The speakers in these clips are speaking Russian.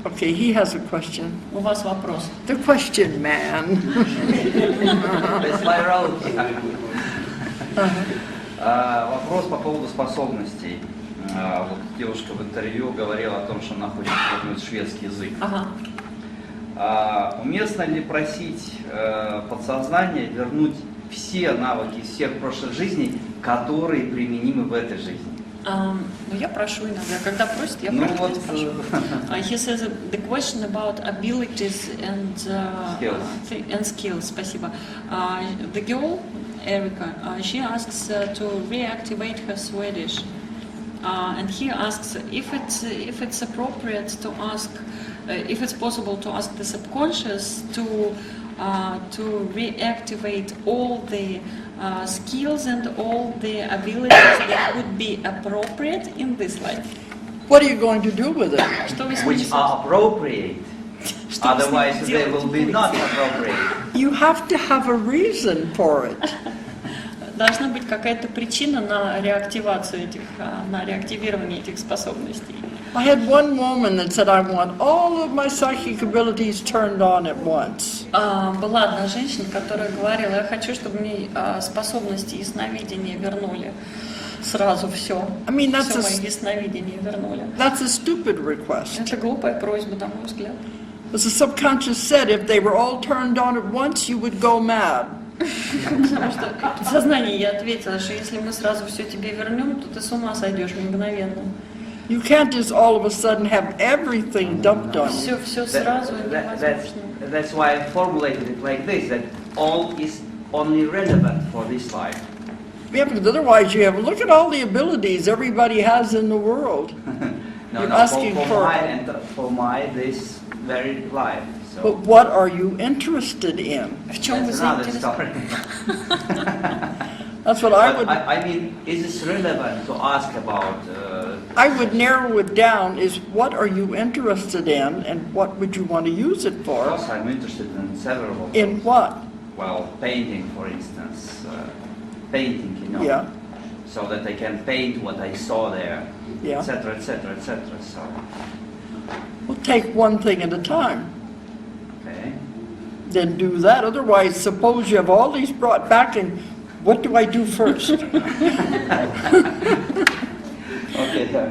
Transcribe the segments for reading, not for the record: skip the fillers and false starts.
Okay, he has a question. У вас вопрос. The question man. Вопрос по поводу способностей. Вот девушка в интервью говорила о том, что она хочет вернуть шведский язык. Уместно ли просить подсознание вернуть все навыки всех прошлых жизней, которые применимы в этой жизни? Ну, я прошу иногда. Когда просят, я прошу. He says the question about abilities and skills. Спасибо. The girl, Erica, she asks to reactivate her Swedish. And he asks if it's appropriate to ask, if it's possible to ask the subconscious to reactivate all the skills and all the abilities that would be appropriate in this life. What are you going to do with it? Which are appropriate. Otherwise they will be not appropriate. You have to have a reason for it. Должна быть какая-то причина на реактивацию этих, на реактивирование этих способностей. I had one woman that said, I want all of my psychic abilities turned on at once. Была одна женщина, которая говорила, я хочу, чтобы мне способности ясновидения вернули. Сразу все. Все мои ясновидения вернули. That's a stupid request. Это глупая просьба, на мой взгляд. As the subconscious said, if they were all turned on at once, you would go mad. Потому что в сознании я ответила, что если мы сразу все тебе вернем, то ты с ума сойдешь мгновенно. You can't just all of a sudden have everything dumped on you. Все сразу невозможно. That's why I formulated it like this, that all is only relevant for this life. Yeah, because otherwise you have, look at all the abilities everybody has in the world. You're asking for my this very life. So. But what are you interested in? That's another story. That's what I would... I mean, is this relevant to ask about... I would narrow it down is what are you interested in and what would you want to use it for? Of course, I'm interested in several... In what? Well, painting, for instance. Painting, you know. Yeah. So that I can paint what I saw there, yeah. etc., etc., etc. So... We'll take one thing at a time. Okay. Then do that. Otherwise, suppose you have all these brought back and what do I do first?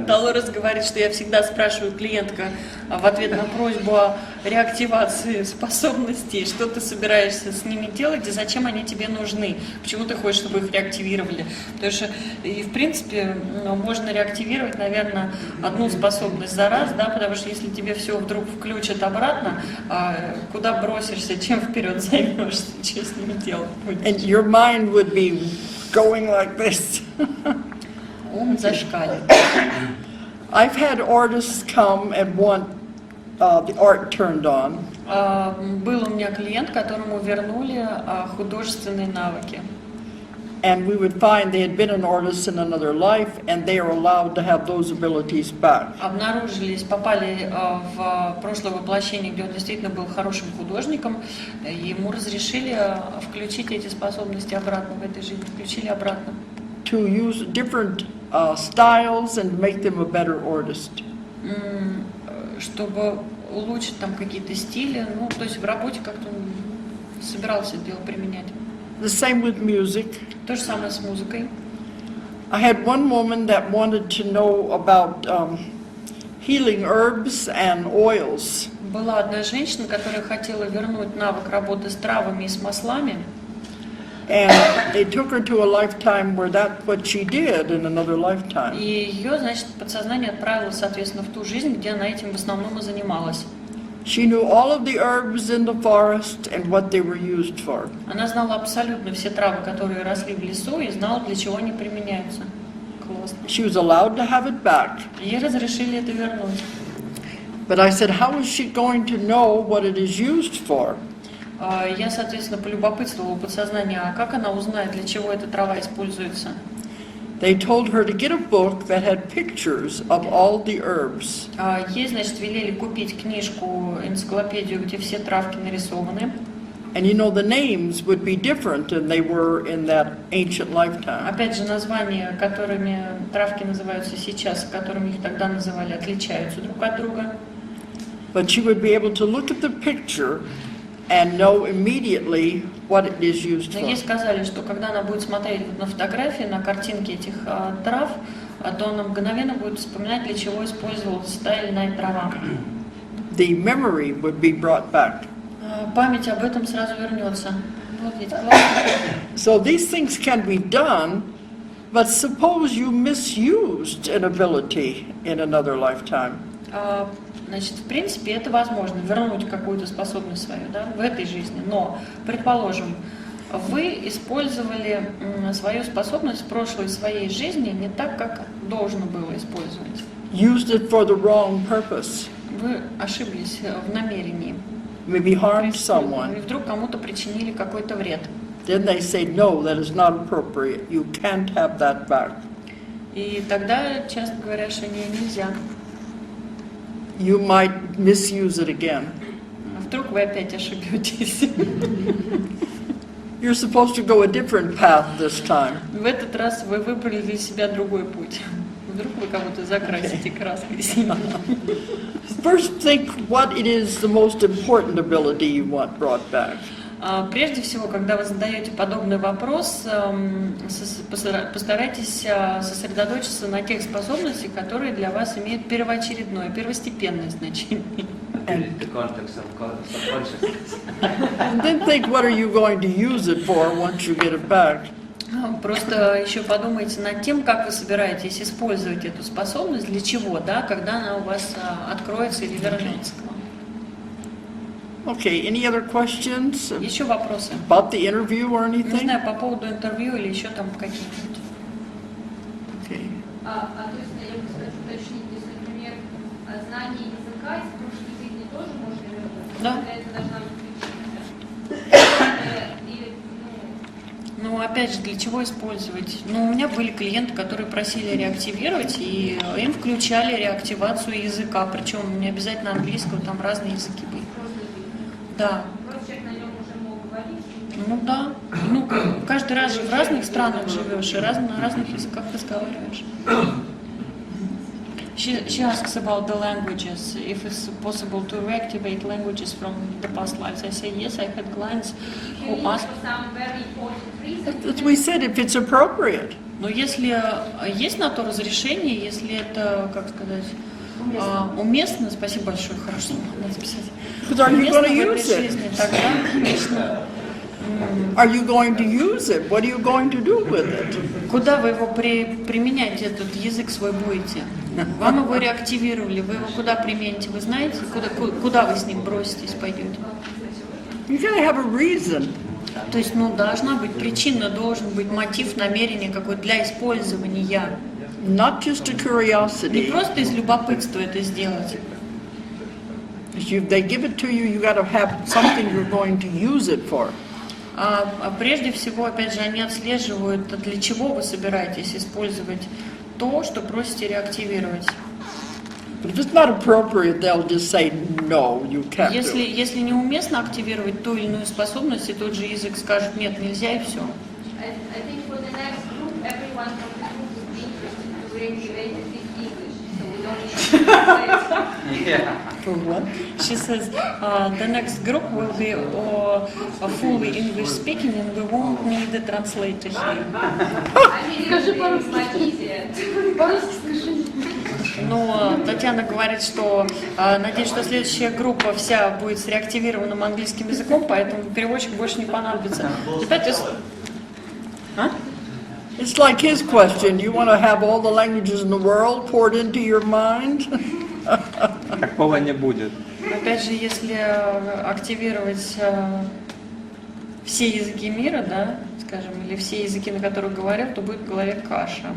Долорес говорит, что я всегда спрашиваю клиентка в ответ на просьбу о реактивации способностей, что ты собираешься с ними делать и зачем они тебе нужны, почему ты хочешь, чтобы их реактивировали. Потому что, и в принципе, можно реактивировать, наверное, одну способность за раз, да, потому что если тебе все вдруг включат обратно, куда бросишься, чем вперед займешься, что с ними делать будешь. And your mind would be going like this. Ум зашкалит. I've had artists come and want the art turned on. Был у меня клиент, которому вернули художественные навыки. And we would find they had been an artist in another life, and they are allowed to have those abilities back. Обнаружились, попали в прошлое воплощение, где он действительно был хорошим художником, и ему разрешили включить эти способности обратно в этой жизни, включили обратно. To use different styles and make them a better artist. Чтобы улучшить там какие-то стили, ну, то есть в работе как-то собирался это дело применять. The same with music. То же самое с музыкой. I had one woman that wanted to know about healing herbs and oils. Была одна женщина, которая хотела вернуть навык работы с травами и с маслами. And they took her to a lifetime where that's what she did in another lifetime. И ее, значит, подсознание отправило, соответственно, в ту жизнь, где она этим в основном и занималась. She knew all of the herbs in the forest and what they were used for. Она знала абсолютно все травы, которые росли в лесу, и знала, для чего они применяются. Классно. She was allowed to have it back. Ей разрешили это вернуть. But I said, how is she going to know what it is used for? Я, соответственно, полюбопытствовала у подсознания, а как она узнает, для чего эта трава используется? They told her to get a book that had pictures of all the herbs. Ей, значит, велели купить книжку, энциклопедию, где все травки нарисованы. And you know, the names would be different than they were in that ancient lifetime. Опять же, названия, которыми травки называются сейчас, которыми их тогда называли, отличаются друг от друга. but you would be able to look at the picture and know immediately what it is used Но for. ей сказали, что когда она будет смотреть вот на фотографии, на картинки этих трав, то она мгновенно будет вспоминать, для чего использовалась та или иная трава. The memory would be brought back. Память об этом сразу вернется. Вот ведь классно. So these things can be done, but suppose you misused an ability in another lifetime. Значит, в принципе, это возможно, вернуть какую-то способность свою, да, в этой жизни. Но, предположим, вы использовали свою способность в прошлой своей жизни не так, как должно было использовать. Used it for the wrong purpose. Вы ошиблись в намерении. Maybe harmed И someone. вдруг кому-то причинили какой-то вред. Then they say, no, that is not appropriate. You can't have that back. И тогда часто говорят, что нельзя. You might misuse it again. А вдруг вы опять ошибетесь. You're supposed to go a different path this time. В этот раз вы выбрали для себя другой путь. Вдруг вы кого-то закрасите краской синей. First think what it is the most important ability you want brought back. Прежде всего, когда вы задаете подобный вопрос, постарайтесь сосредоточиться на тех способностях, которые для вас имеют первоочередное, первостепенное значение. The context of subconsciousness. And then think what are you going to use it for once you get it back. Просто еще подумайте над тем, как вы собираетесь использовать эту способность, для чего, да, когда она у вас откроется или вернется к вам. Okay, any other questions Еще вопросы? about the interview or Не anything? знаю, по поводу интервью или еще там какие-нибудь. Okay. То есть я бы хочу уточнить, то есть, например, знание языка из прошлой жизни тоже можно вернуть? Да. Для этого должна быть причина? Или, Ну, опять же, для чего использовать? Ну, у меня были клиенты, которые просили реактивировать, и им включали реактивацию языка, причем не обязательно английского, там разные языки были. Да. просто человек на нем уже мог говорить? Ну да. Ну, каждый раз же в разных странах живешь и на разных языках разговариваешь. She asks about the languages, if it's possible to reactivate languages from the past lives. I say yes, I had clients who asked. For some very important reason. As we said, if it's appropriate. Но если есть на то разрешение, если это, как сказать, уместно, спасибо большое, хорошо, надо записать. Because are you Уместно going to в этой use it? жизни, тогда, конечно. Are you going to use it? What are you going to do with it? Куда вы его применять, этот язык свой будете? Вам его реактивировали, вы его куда примените, вы знаете? Куда вы с ним броситесь, пойдете? You gotta have a reason. То есть, ну, должна быть причина, должен быть мотив, намерение какое-то для использования. Not just a Не curiosity. просто из любопытства это сделать. If they give it to you, you gotta have something you're going to use it for. А прежде всего, опять же, они отслеживают, для чего вы собираетесь использовать то, что просите реактивировать. But if it's not appropriate, they'll just say, no, you can't do it. Если неуместно активировать ту или иную способность, и тот же язык скажет нет, нельзя, и все. I think for the next group, everyone from the group would be interested to reactivate and speak English, so we don't need to translate. Yeah. For what? She says the next group will be fully English speaking, and we won't need a translator here. I mean, it would be much easier. Но Татьяна говорит, что надеюсь, что следующая группа вся будет с реактивированным английским языком, поэтому переводчик больше не понадобится. It's like his question. You want to have all the languages in the world poured into your mind? Такого не будет. Опять же, если активировать все языки мира, да, скажем, или все языки, на которых говорил, то будет в голове каша.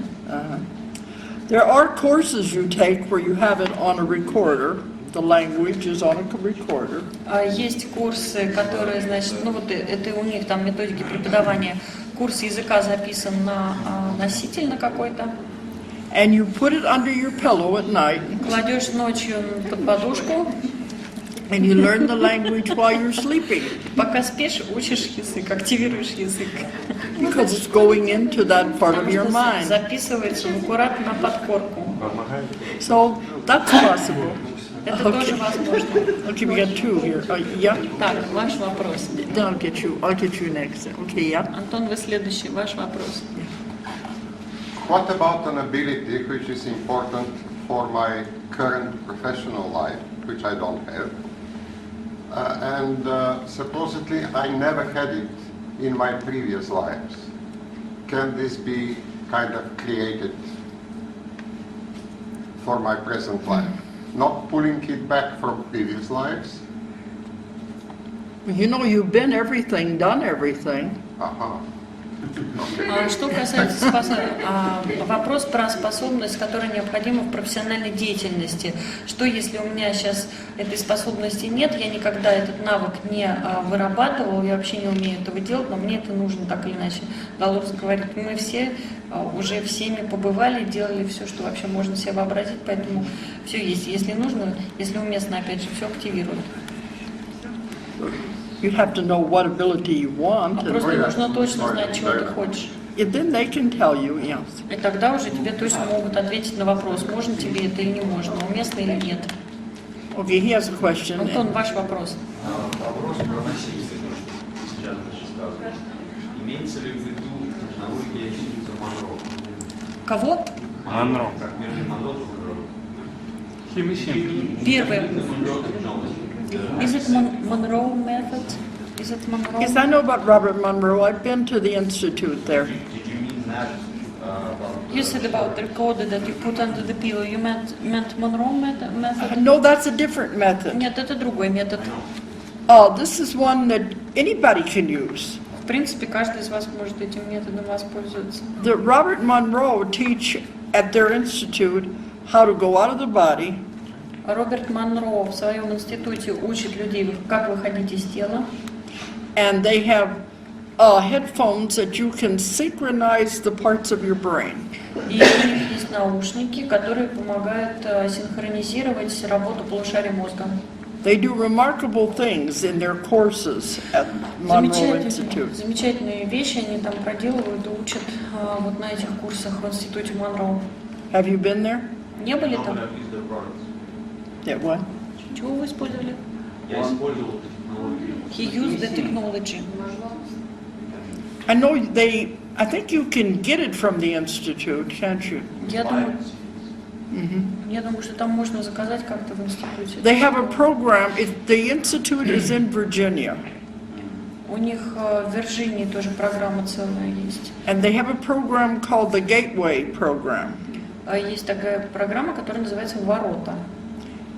There are courses you take where you have it on a recorder. The language is on a recorder. Есть курсы, которые, значит, ну вот это у них там методики преподавания. Курс языка записан на носитель на какой-то. And you put it under your pillow at night, Кладешь ночью под подушку, and you learn the language while you're sleeping, пока спишь, учишь язык, активируешь язык. because it's going into that part of your Потому что mind. записывается аккуратно на подкорку. So that's possible. Это тоже возможно. Okay, we got two here. Yeah. Так, ваш вопрос. Then I'll get you next. Okay, yeah. Антон, вы следующий. Ваш вопрос. What about an ability which is important for my current professional life, which I don't have? Supposedly I never had it in my previous lives. Can this be kind of created for my present life? Not pulling it back from previous lives? You know, you've been everything, done everything. Uh-huh. Что касается вопрос про способность, которая необходима в профессиональной деятельности. Что если у меня сейчас этой способности нет, я никогда этот навык не вырабатывал, я вообще не умею этого делать, но мне это нужно так или иначе. Долорес говорит, мы все уже всеми побывали, делали все, что вообще можно себе вообразить, поэтому все есть. Если нужно, если уместно, опять же, все активирует. You have to know what ability you want. Просто нужно точно знать, чего ты хочешь. And then they can tell you, yes. И тогда уже тебе точно могут ответить на вопрос, можно тебе это или не можно, уместно или нет. Okay, he has a question. Антон, ваш вопрос. Вопрос про насилие, что сейчас сказано. Имеется ли в виду технология Монро? Кого? Монро. Как Мерлин Монро? Первый. Is it Monroe method? Is it Monroe? Yes, I know about Robert Monroe. I've been to the institute there. Did you mean that You said about the recorder that you put under the pillow. You meant Monroe method? No, that's a different method. Нет, это другой метод. This is one that anybody can use. В принципе, каждый из вас может этим методом воспользоваться. The Robert Monroe teach at their institute how to go out of the body. Роберт Монро в своем институте учит людей, как выходить из тела. And they have headphones that you can synchronize the parts of your brain. И у них есть наушники, которые помогают синхронизировать работу полушария мозга. They do remarkable things in their courses at Monroe Institute. Замечательные вещи они там проделывают и учат вот на этих курсах в институте Монро. Have you been there? Не были там? Yeah, what? Чего вы использовали? Я использовал технологию. He used the technology. I know I think you can get it from the institute, can't you? Я думаю, что там можно заказать как-то в институте. They have a program. The institute is in Virginia. У них в Вирджинии тоже программа целая есть. And they have a program called the Gateway Program. Есть такая программа, которая называется «Ворота».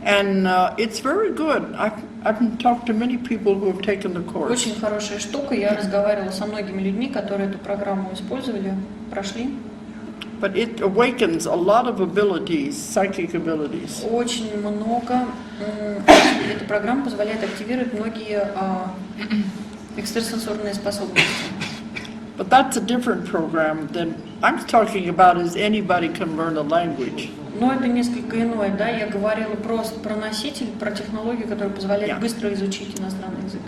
And it's very good. I've talked to many people who have taken the course. Очень хорошая штука. Я разговаривала со многими людьми, которые эту программу использовали, прошли. But it awakens a lot of abilities, psychic abilities. Очень много. Эта программа позволяет активировать многие экстрасенсорные способности. But that's a different program than I'm talking about is anybody can learn a language. Но это несколько иное, да? Я говорила просто про носитель, про технологию, которая позволяет быстро изучить иностранный язык.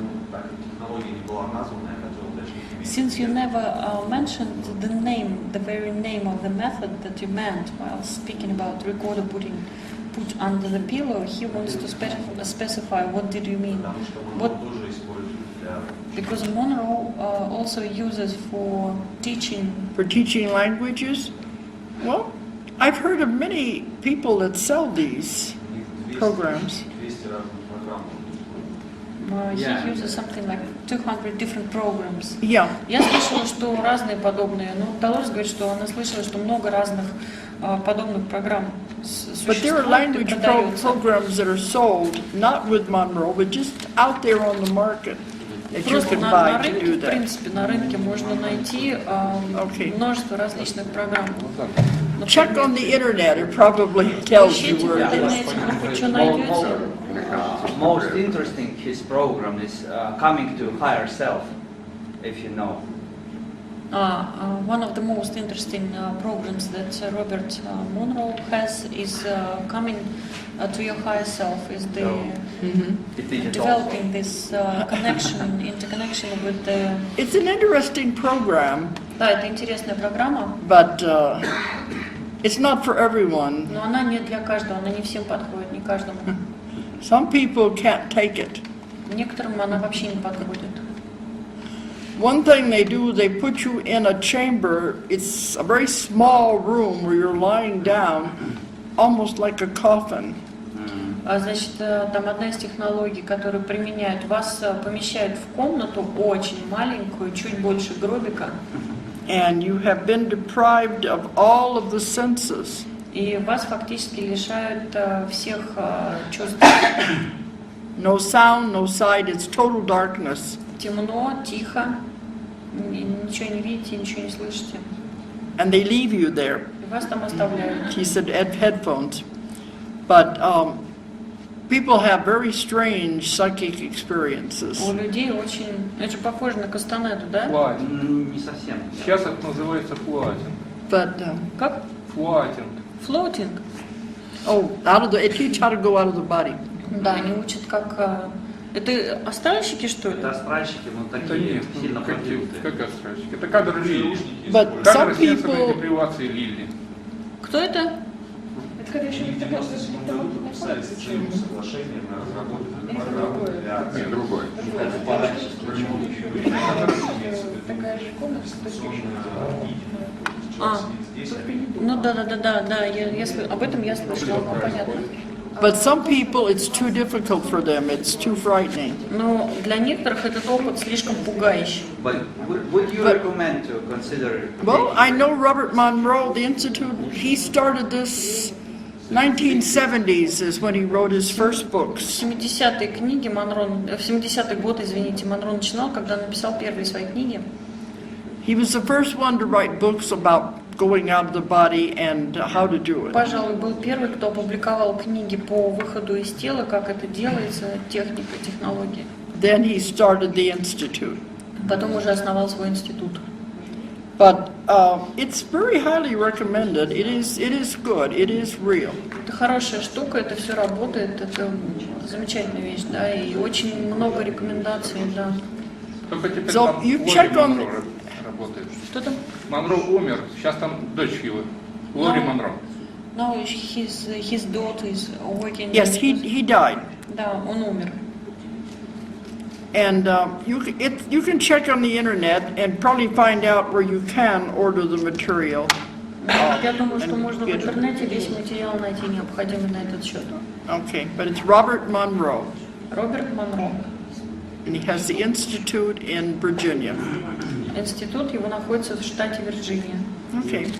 Технология не была названа, я хотел уточнить. Since you never mentioned the name, the very name of the method that you meant while speaking about recorder put under the pillow, he wants to specify what did you mean. Потому что What? Монро тоже использует для... Because Monroe also uses for teaching. For teaching languages? Well, I've heard of many people that sell these programs. 200 разных программ. He uses something like 200 different programs. Yeah. Я слышала, что разные подобные. Ну, Долорес говорит, что она слышала, что много разных подобных программ But there are существует и language продается. programs that are sold not with Monroe, but just out there on the market that you Просто can на buy to рынке, do в that. принципе, на рынке можно найти множество различных программ. Check on the internet, it probably tells you Ищите в where it is. интернете, может быть, что найдете. Most interesting his program is coming to higher self, if you know. One of the most interesting programs that Robert Monroe has is coming to your higher self, is the developing this interconnection with the... It's an interesting program, Да, это интересная программа, but it's not for everyone. но она не для каждого, она не всем подходит, не каждому. Some people can't take it. Некоторым она вообще не подходит. One thing they do, they put you in a chamber. It's a very small room where you're lying down, almost like a coffin. Значит, там одна из технологий, которую применяют, вас помещают в комнату очень маленькую, чуть больше гробика. And you have been deprived of all of the senses. И вас фактически лишают всех чувств. No sound, no sight, it's total darkness. Темно, тихо, ничего не видите, ничего не слышите. And they leave you there. И вас там оставляют. He said headphones. But people have very strange psychic experiences. У людей очень... Это же похоже на кастанету, да? Флуатинг. Не совсем. Сейчас это называется флуатинг. But Как? Флуатинг. Флоутинг. They teach how to go out of the body. Да, они учат как... Это астральщики, что ли? Это астральщики, но Это такие нет, сильно продвинутые. как астральщики. Это кадр Лили. But Кадр some сенсорной people, депривации Лили. Кто это? Это когда еще не подписали соглашение на разработку программы для Другой. Такая же комната. Здесь Ну да, об этом я слышала, ну, понятно. but some people, it's too difficult for them. It's too frightening. Но для некоторых этот опыт слишком пугающий. But would you recommend to consider? Well, I know Robert Monroe, the Institute, he started this 1970s is when he wrote his first books. В 70-е книги Монро, в 70-й год, извините, Монро начинал, когда написал первые свои книги. He was the first one to write books about going out of the body and how to do it. Пожалуй, был первый, кто опубликовал книги по выходу из тела, как это делается, техника, технологии. Then he started the Institute. Потом уже основал свой институт. But it's very highly recommended. It is good. It is real. Это хорошая штука, это все работает, это замечательная вещь, да, и очень много рекомендаций, да. Только теперь So там you Лори check on- Монро работает. Что там? Монро умер, сейчас там дочь его. Лори No. Монро. No, his daughter is working. Yes, he died. Да, он умер. And you can check on the internet and probably find out where you can order the material. Я думаю, что можно в интернете весь материал найти необходимый на этот счет. Okay, but it's Robert Monroe, Роберт Монро. and he has the Institute in Virginia. Институт его находится в штате Вирджиния. Okay.